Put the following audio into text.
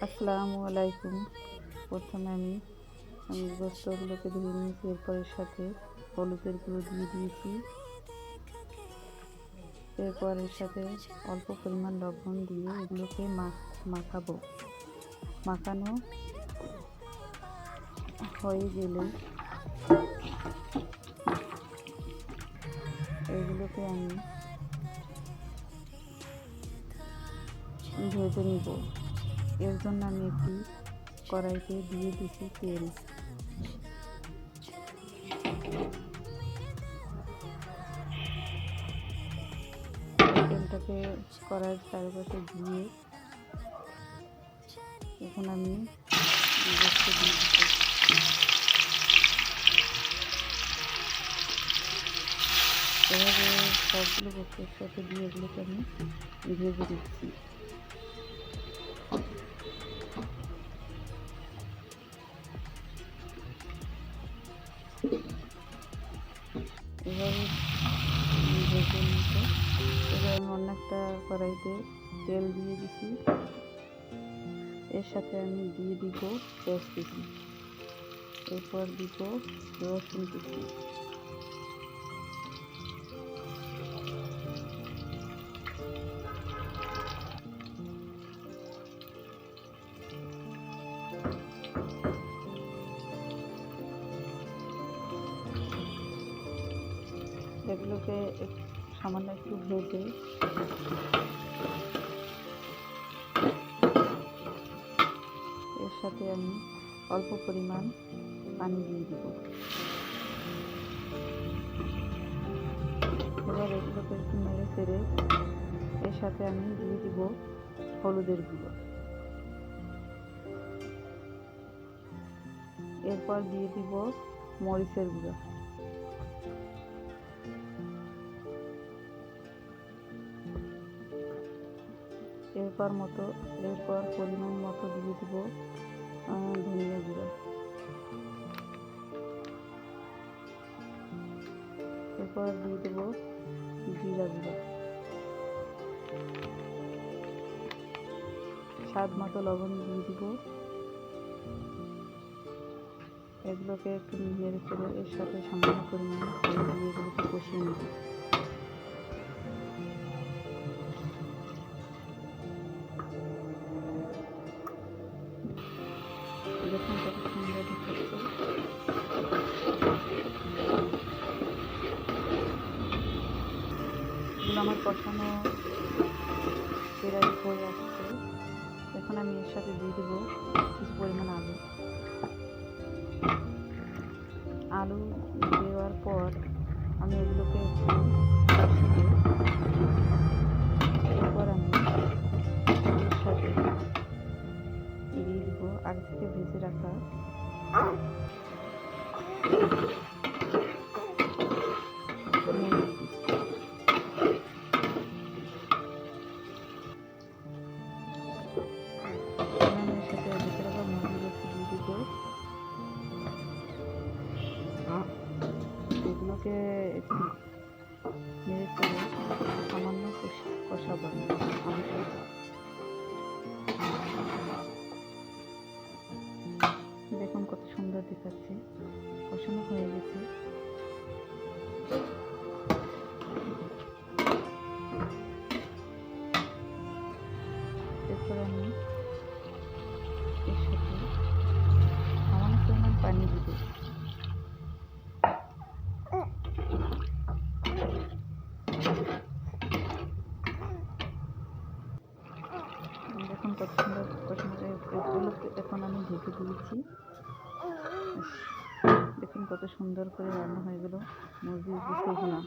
আসসালামু আলাইকুম। প্রথমে আমি গোস্তগুলোকে ধুয়ে নিয়েছি, এরপর এর সাথে হলুদের গুঁড়ো দিয়ে দিয়েছি, এরপর এর সাথে অল্প পরিমাণ লবণ দিয়ে এগুলোকে মাখাবো। মাখানো হয়ে গেলে এগুলোকে আমি ভেজে নিব। এর জন্য আমি একটি কড়াইতে দিয়ে দিচ্ছি তেল। তেলটাকে কড়াইয়ের চারপাশে দিয়ে এখন আমি গোস্ত দিয়ে দিচ্ছি। এভাবে সবগুলো গোস্তের সাথে দিয়ে এগুলোকে আমি ভেজে দিচ্ছি। এভাবে ভেজে নিতে এবার আমি অন্য একটা কড়াইতে তেল দিয়ে দিচ্ছি, এর সাথে আমি দিয়ে দিব পেঁয়াজ কুচি, এরপর দিব রসুন কুচি, এগুলোকে সামান্য একটু ভেজে এর সাথে আমি অল্প পরিমাণ পানি দিয়ে দিব। এবার এগুলোকে একটু নেড়ে চেড়ে এর সাথে আমি দিয়ে দিব হলুদের গুঁড়ো, এরপর দিয়ে দিব মরিচের গুঁড়ো, এরপর পরিমাণ মতো দিয়ে দিব ধনিয়া গুঁড়ো, এরপর দিয়ে দেব জিরা গুঁড়ো, স্বাদ মতো লবণ দিয়ে দিব। এগুলোকে একটু নেড়ে চেড়ে এর সাথে সামান্য পরিমাণ পানি দিয়ে এগুলোকে কষিয়ে নেব। দেখুন কত সুন্দর দেখাচ্ছে। এগুলো আমার কষানো প্রায় হয়ে আসছে। এখন আমি এর সাথে দিয়ে দেবো কিছু পরিমাণ আলু দেওয়ার পর আমি এগুলোকে এরপর আমি এর সাথে দিয়ে দিব আগে থেকে ভেজে রাখা এগুলোকে একটু নেড়ে চেড়ে সামান্য কষাবো। দেখুন কত সুন্দর দেখাচ্ছে, কষানো হয়ে গেছে। এরপর আমি এর সাথে সামান্য পরিমাণ পানি দিব। দেখুন কত সুন্দর কষানো। এগুলোকে এখন আমি ঢেকে দিয়েছি। দেখুন কত সুন্দর করে রান্না হয়ে গেল মুরগির গোশত ভুনা।